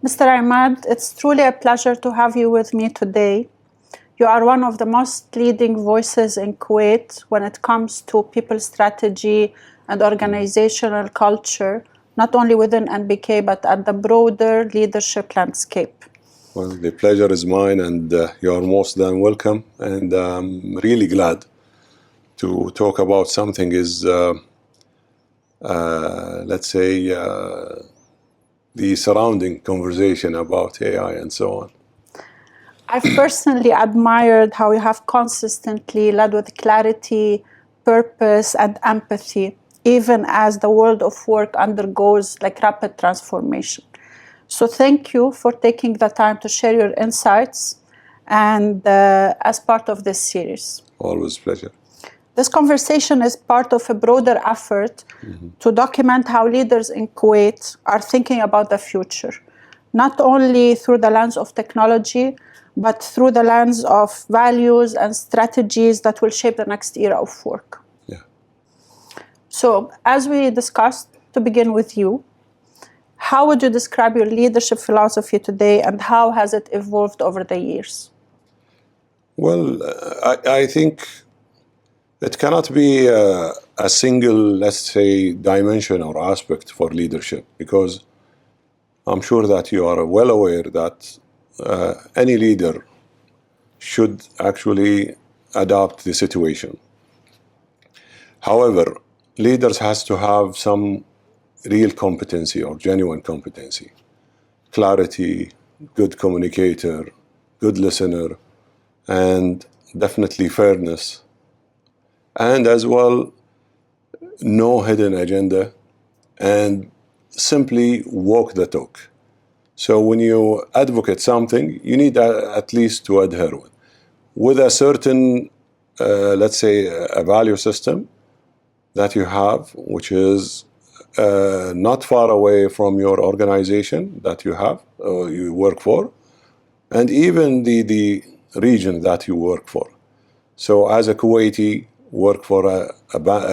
Mr. Emad, it's truly a pleasure to have you with me today. You are one of the most leading voices in Kuwait when it comes to people strategy and organizational culture, not only within NBK, but at the broader leadership landscape. Well, the pleasure is mine, and you are most than welcome. And I'm really glad to talk about something the surrounding conversation about AI and so on. I've personally admired how you have consistently led with clarity, purpose, and empathy, even as the world of work undergoes rapid transformation. So thank you for taking the time to share your insights and as part of this series. Always a pleasure. This conversation is part of a broader effort to document how leaders in Kuwait are thinking about the future, not only through the lens of technology, but through the lens of values and strategies that will shape the next era of work. Yeah. So, as we discussed, to begin with you, how would you describe your leadership philosophy today, and how has it evolved over the years? Well, I think it cannot be a single, let's say, dimension or aspect for leadership, because I'm sure that you are well aware that any leader should actually adapt the situation. However, leaders has to have some real competency or genuine competency, clarity, good communicator, good listener, and definitely fairness, and as well no hidden agenda, and simply walk the talk. So when you advocate something, you need at least to adhere with a certain, let's say, a value system that you have, which is not far away from your organization that you have, or you work for, and even the region that you work for. So as a Kuwaiti, work for a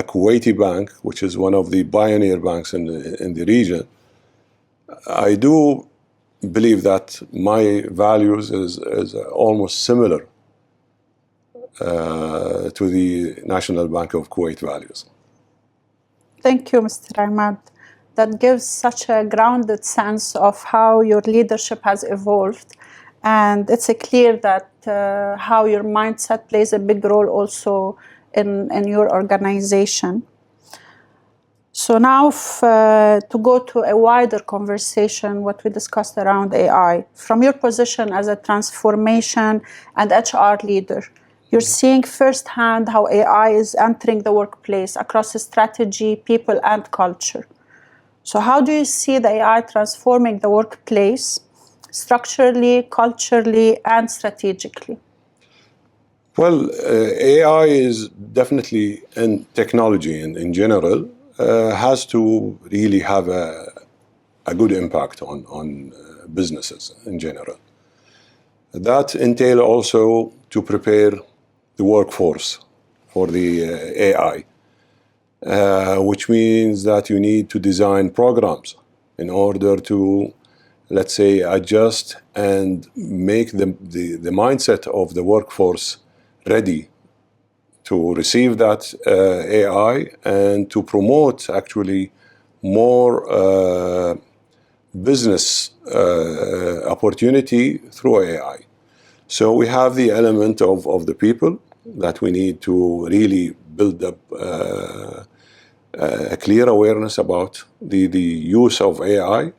Kuwaiti bank, which is one of the pioneer banks in the region, I do believe that my values is almost similar to the National Bank of Kuwait values. Thank you, Mr. Emad. That gives such a grounded sense of how your leadership has evolved. And it's clear that how your mindset plays a big role also in your organization. So now to go to a wider conversation, what we discussed around AI. From your position as a transformation and HR leader, you're seeing firsthand how AI is entering the workplace across strategy, people, and culture. So how do you see the AI transforming the workplace structurally, culturally, and strategically? Well, AI is definitely, and technology in general, has to really have a good impact on businesses in general. That entails also to prepare the workforce for the AI, which means that you need to design programs in order to, let's say, adjust and make the mindset of the workforce ready to receive that AI and to promote actually more business opportunity through AI. So we have the element of the people that we need to really build up a clear awareness about the use of AI.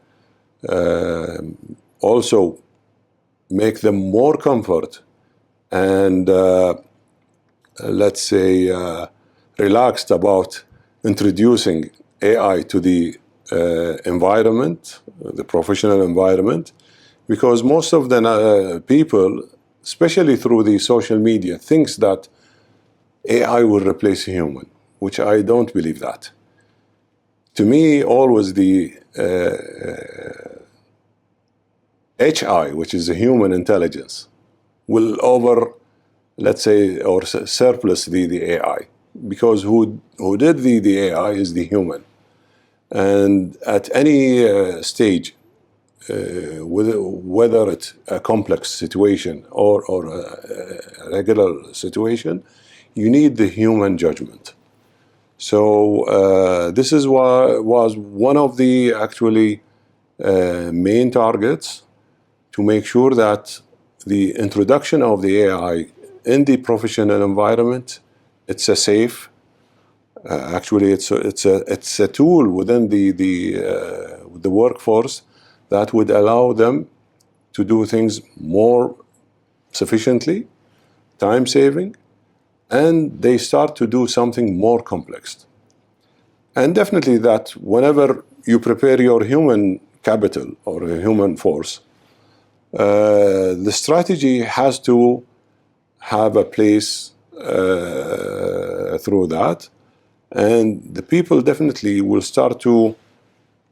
Also make them more comfort and let's say relaxed about introducing AI to the environment, the professional environment, because most of the people, especially through the social media, thinks that AI will replace a human, which I don't believe that. To me, always the HI, which is a human intelligence, will let's say, or surplus the AI, because who did the AI is the human. And at any stage whether it's a complex situation or a regular situation, you need the human judgment. So this is was one of the actually main targets, to make sure that the introduction of the AI in the professional environment, it's a safe. Actually, it's a tool within the workforce that would allow them to do things more sufficiently, time saving, and they start to do something more complex. And definitely that whenever you prepare your human capital or a human force, the strategy has to have a place through that. And the people definitely will start to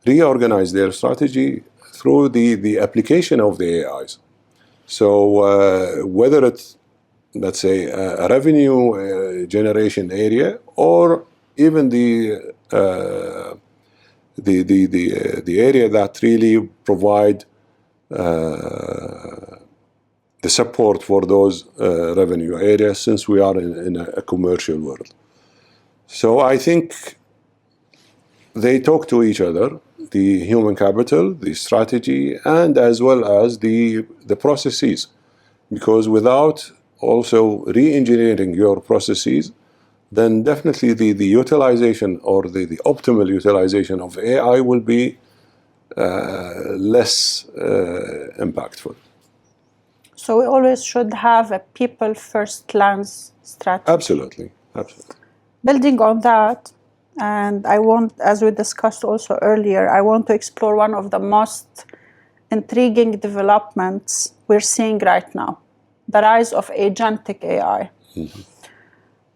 reorganize their strategy through the application of the AIs. So whether it's, let's say, a revenue generation area, or even the area that really provide the support for those revenue areas, since we are in a commercial world. So I think they talk to each other, the human capital, the strategy, and as well as the processes. Because without also re-engineering your processes, then definitely the utilization or the optimal utilization of AI will be less impactful. So we always should have a people-first lens strategy. Absolutely, absolutely. Building on that, and I want, as we discussed also earlier, I want to explore one of the most intriguing developments we're seeing right now, the rise of agentic AI. Mm-hmm.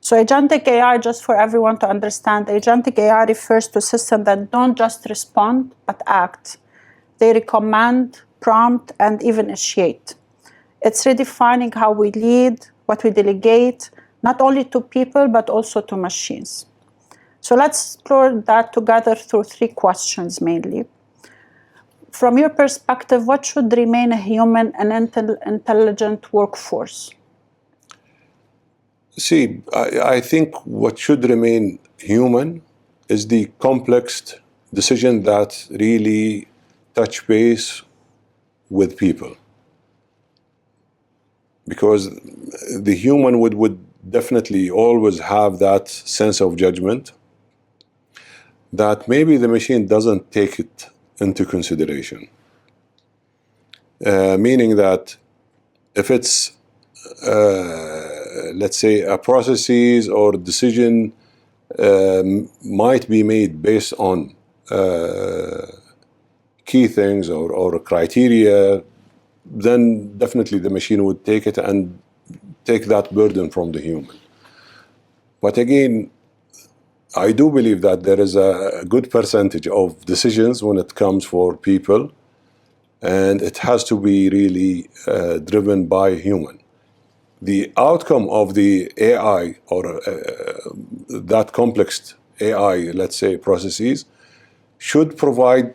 So agentic AI, just for everyone to understand, agentic AI refers to systems that don't just respond, but act. They recommend, prompt, and even initiate. It's redefining how we lead, what we delegate, not only to people, but also to machines. So let's explore that together through 3 questions mainly. From your perspective, what should remain a human and intelligent workforce? See, I think what should remain human is the complex decision that really touch base with people. Because the human would definitely always have that sense of judgment that maybe the machine doesn't take it into consideration. Meaning that if it's, let's say, a processes or decision might be made based on key things or criteria, then definitely the machine would take it and take that burden from the human. But again, I do believe that there is a good percentage of decisions when it comes for people, and it has to be really driven by human. The outcome of the AI or that complex AI, let's say, processes, should provide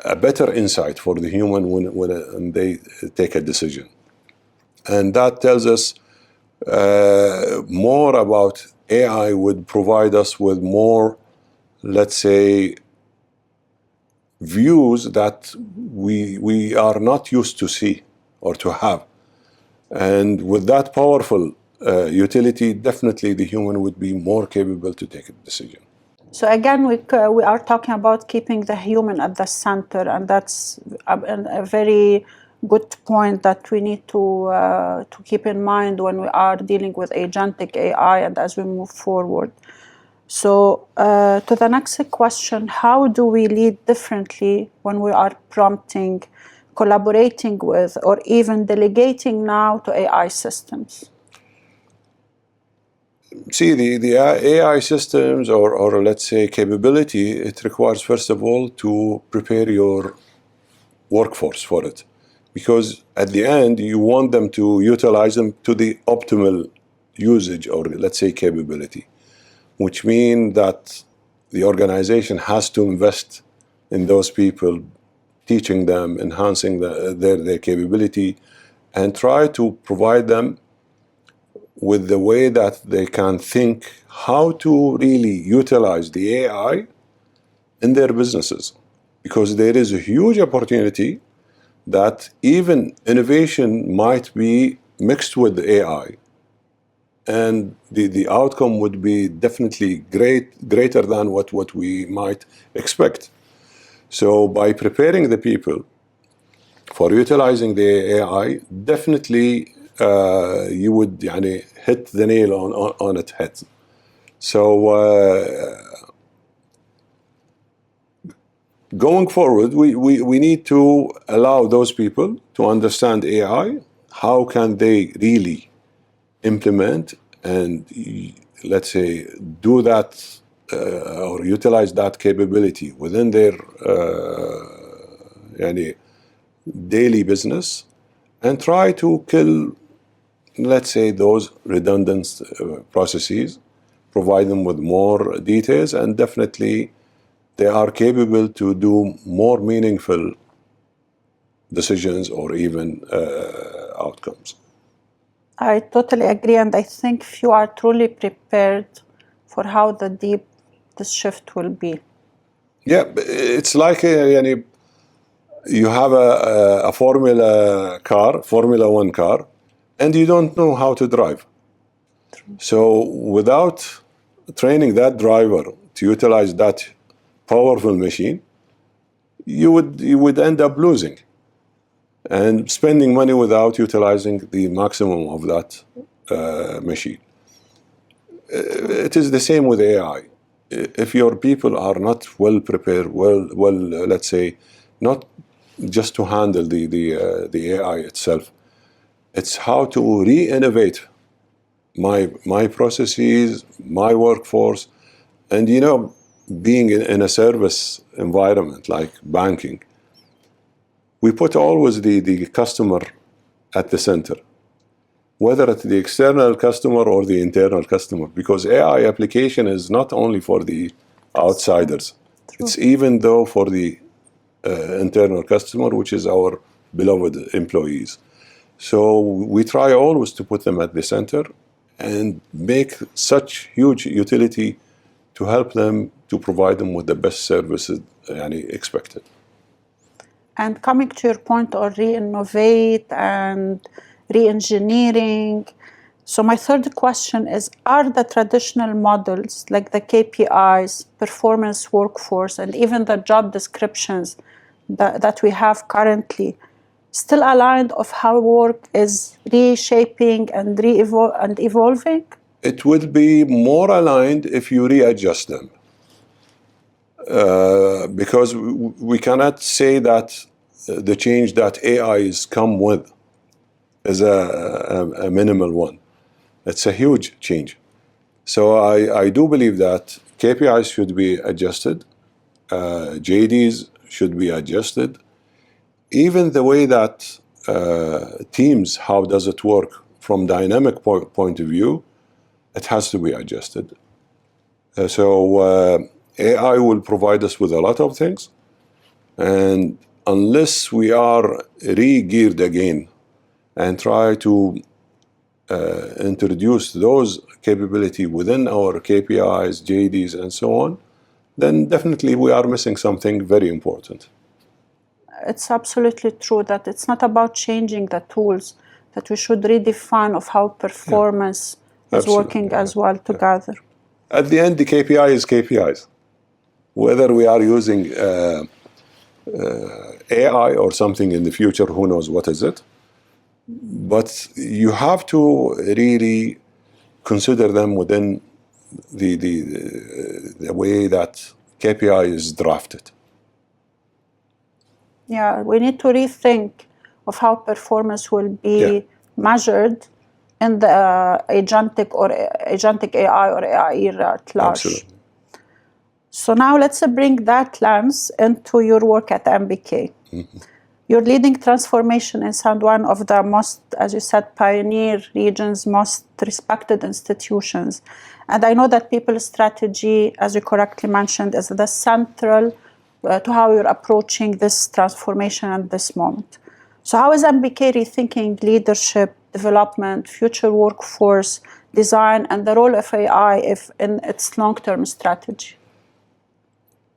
a better insight for the human when they take a decision. And that tells us more about AI would provide us with more, let's say, views that we are not used to see or to have. And with that powerful utility, definitely the human would be more capable to take a decision. So again, we are talking about keeping the human at the center, and that's a very good point that we need to keep in mind when we are dealing with agentic AI and as we move forward. So to the next question, how do we lead differently when we are prompting, collaborating with, or even delegating now to AI systems? See, the AI systems or let's say capability, it requires first of all to prepare your workforce for it. Because at the end, you want them to utilize them to the optimal usage or let's say capability, which means that the organization has to invest in those people, teaching them, enhancing their capability, and try to provide them with the way that they can think how to really utilize the AI in their businesses. Because there is a huge opportunity that even innovation might be mixed with AI. And the outcome would be definitely greater than what we might expect. So by preparing the people for utilizing the AI, definitely you would hit the nail on its head. So going forward, we need to allow those people to understand AI. How can they really implement and, let's say, do that or utilize that capability within their daily business, and try to kill, let's say, those redundant processes, provide them with more details, and definitely they are capable to do more meaningful decisions or even outcomes. I totally agree, and I think if you are truly prepared for how deep this shift will be. Yeah, it's like you have a Formula One car, and you don't know how to drive. True. So without training that driver to utilize that powerful machine, you would end up losing and spending money without utilizing the maximum of that machine. It is the same with AI. If your people are not well prepared, let's say, not just to handle the AI itself, it's how to re-innovate my processes, my workforce, and being in a service environment like banking, we put always the customer at the center, whether it's the external customer or the internal customer, because AI application is not only for the outsiders. True. It's even though for the internal customer, which is our beloved employees. So we try always to put them at the center and make such huge utility to help them, to provide them with the best services expected. And coming to your point on re-innovate and re-engineering, so my third question is, are the traditional models like the KPIs, performance workforce, and even the job descriptions that we have currently still aligned of how work is reshaping and evolving? It would be more aligned if you readjust them. Because we cannot say that the change that AI has come with is a minimal one. It's a huge change. So I do believe that KPIs should be adjusted, JDs should be adjusted, even the way that teams, how does it work from dynamic point of view, it has to be adjusted. So AI will provide us with a lot of things, and unless we are re-geared again and try to introduce those capabilities within our KPIs, JDs, and so on, then definitely we are missing something very important. It's absolutely true that it's not about changing the tools, that we should redefine of how performance is working as well together. At the end, the KPI is KPIs. Whether we are using AI or something in the future, who knows what is it. But you have to really consider them within the way that KPI is drafted. Yeah, we need to rethink of how performance will be measured in the agentic AI or AI era at large. Absolutely. So now let's bring that lens into your work at MBK. Mm-hmm. You're leading transformation inside one of the most, as you said, pioneer regions, most respected institutions. And I know that people strategy, as you correctly mentioned, is the central to how you're approaching this transformation at this moment. So how is MBK rethinking leadership, development, future workforce design, and the role of AI in its long-term strategy?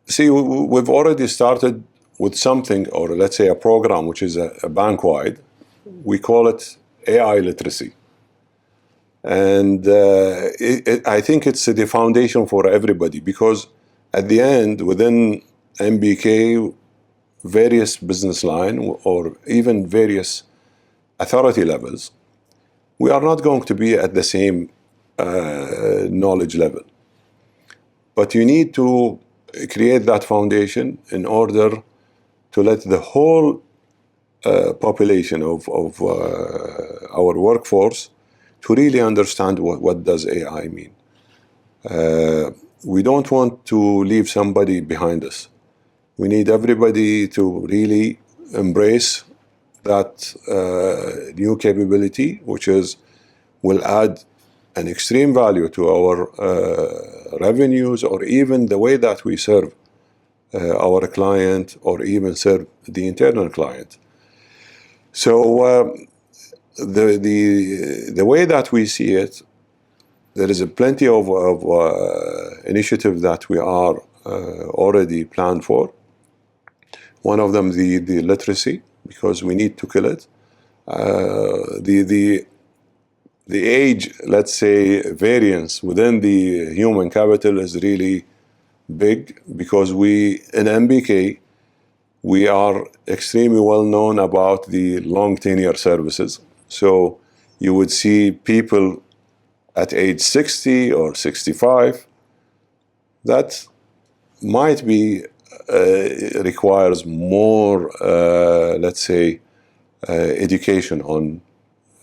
See, we've already started with something, or let's say a program, which is a bank-wide. We call it AI literacy. And I think it's the foundation for everybody, because at the end, within MBK, various business line or even various authority levels, we are not going to be at the same knowledge level. But you need to create that foundation in order to let the whole population of our workforce to really understand what does AI mean. We don't want to leave somebody behind us. We need everybody to really embrace that new capability, which will add an extreme value to our revenues, or even the way that we serve our client, or even serve the internal client. So the way that we see it, there is plenty of initiatives that we are already planned for. One of them, the literacy, because we need to kill it. The age, let's say, variance within the human capital is really big, because in MBK, we are extremely well known about the long tenure services. So you would see people at age 60 or 65, that might be requires more, let's say, education on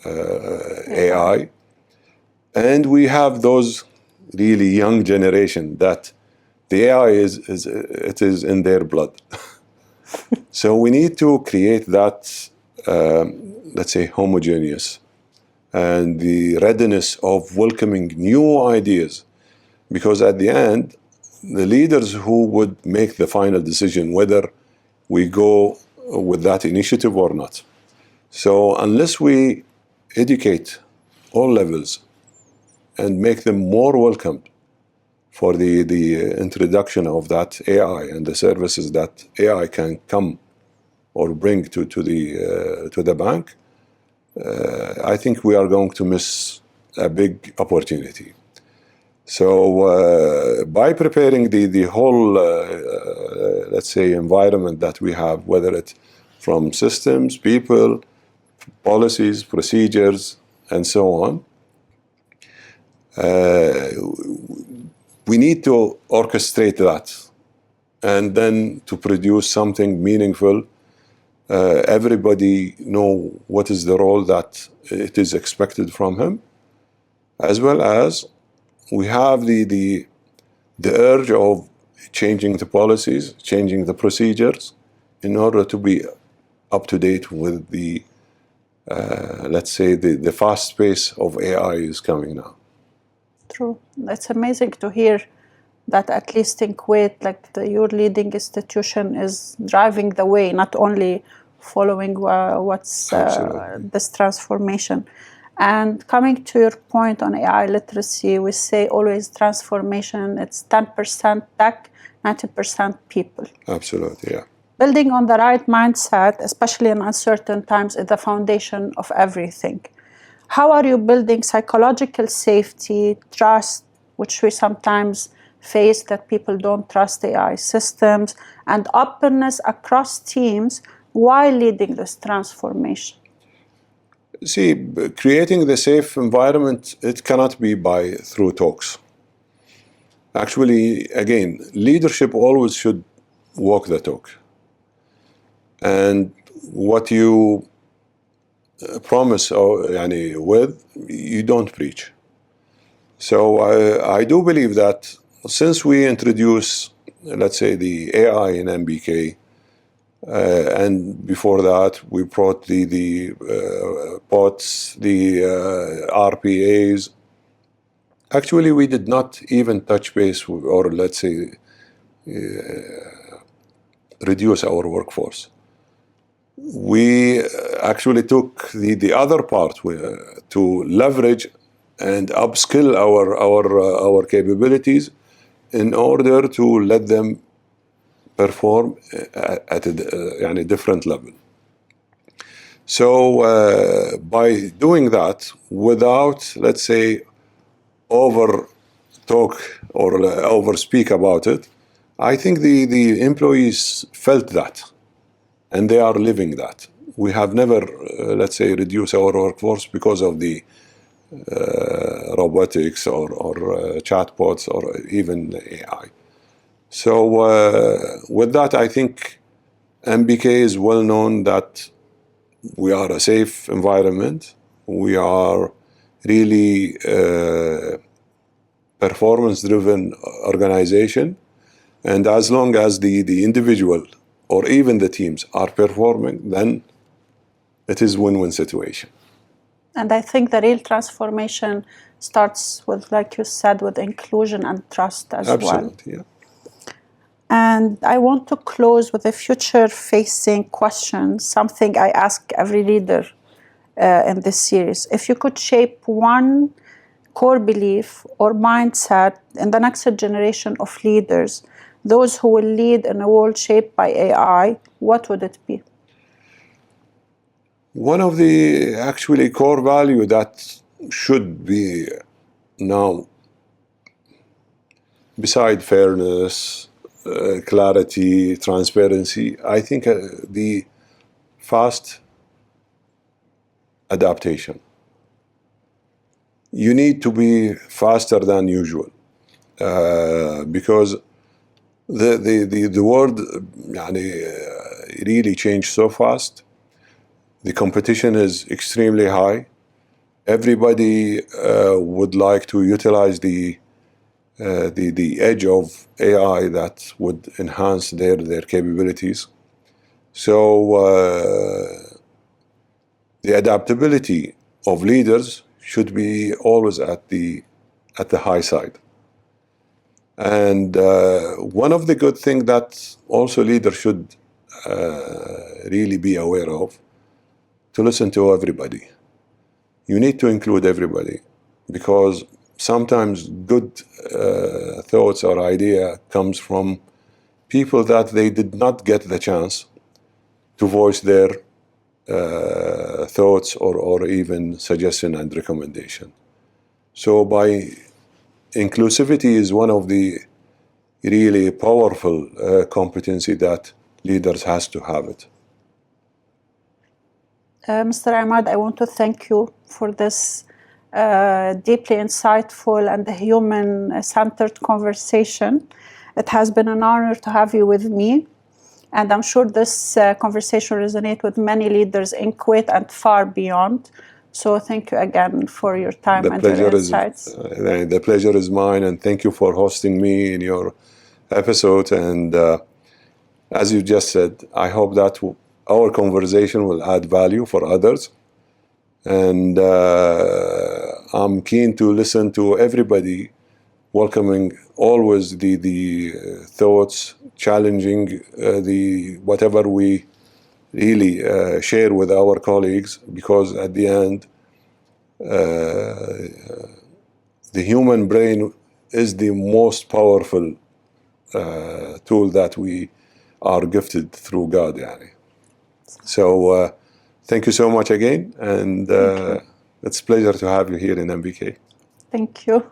AI. And we have those really young generation that the AI is in their blood. So we need to create that, let's say, homogeneous, and the readiness of welcoming new ideas. Because at the end, the leaders who would make the final decision whether we go with that initiative or not. So unless we educate all levels and make them more welcome for the introduction of that AI and the services that AI can come or bring to the bank, I think we are going to miss a big opportunity. So by preparing the whole, let's say, environment that we have, whether it's from systems, people, policies, procedures, and so on, we need to orchestrate that, and then to produce something meaningful. Everybody know what is the role that it is expected from him, as well as we have the urge of changing the policies, changing the procedures, in order to be up to date with the, let's say, the fast pace of AI is coming now. True. It's amazing to hear that at least in Kuwait, your leading institution is driving the way, not only following what's this transformation. And coming to your point on AI literacy, we say always transformation, it's 10% tech, 90% people. Absolutely, yeah. Building on the right mindset, especially in uncertain times, is the foundation of everything. How are you building psychological safety, trust, which we sometimes face, that people don't trust AI systems, and openness across teams while leading this transformation? See, creating the safe environment, it cannot be through talks. Actually, again, leadership always should walk the talk. And what you promise with, you don't preach. So I do believe that since we introduce, let's say, the AI in MBK, and before that we brought the bots, the RPAs, actually we did not even touch base with, or let's say, reduce our workforce. We actually took the other part to leverage and upskill our capabilities in order to let them perform at a different level. So by doing that, without, let's say, over talk or over speak about it, I think the employees felt that, and they are living that. We have never, let's say, reduced our workforce because of the robotics or chatbots or even AI. So with that, I think MBK is well known that we are a safe environment. We are really performance-driven organization. And as long as the individual or even the teams are performing, then it is win-win situation. And I think the real transformation starts with, like you said, with inclusion and trust as well. Absolutely, yeah. And I want to close with a future-facing question, something I ask every leader in this series. If you could shape one core belief or mindset in the next generation of leaders, those who will lead in a world shaped by AI, what would it be? One of the actually core value that should be now, beside fairness, clarity, transparency, I think the fast adaptation. You need to be faster than usual because the world really changed so fast. The competition is extremely high. Everybody would like to utilize the edge of AI that would enhance their capabilities. So the adaptability of leaders should be always at the high side. And one of the good things that also leaders should really be aware of, to listen to everybody. You need to include everybody, because sometimes good thoughts or idea comes from people that they did not get the chance to voice their thoughts or even suggestion and recommendation. So by inclusivity is one of the really powerful competency that leaders has to have it. Mr. Emad, I want to thank you for this deeply insightful and human-centered conversation. It has been an honor to have you with me, and I'm sure this conversation resonates with many leaders in Kuwait and far beyond. So thank you again for your time and your insights. The pleasure is mine, and thank you for hosting me in your episode. And as you just said, I hope that our conversation will add value for others. And I'm keen to listen to everybody, welcoming always the thoughts, challenging the whatever we really share with our colleagues, because at the end, the human brain is the most powerful tool that we are gifted through God. So thank you so much again, and it's a pleasure to have you here in MBK. Thank you.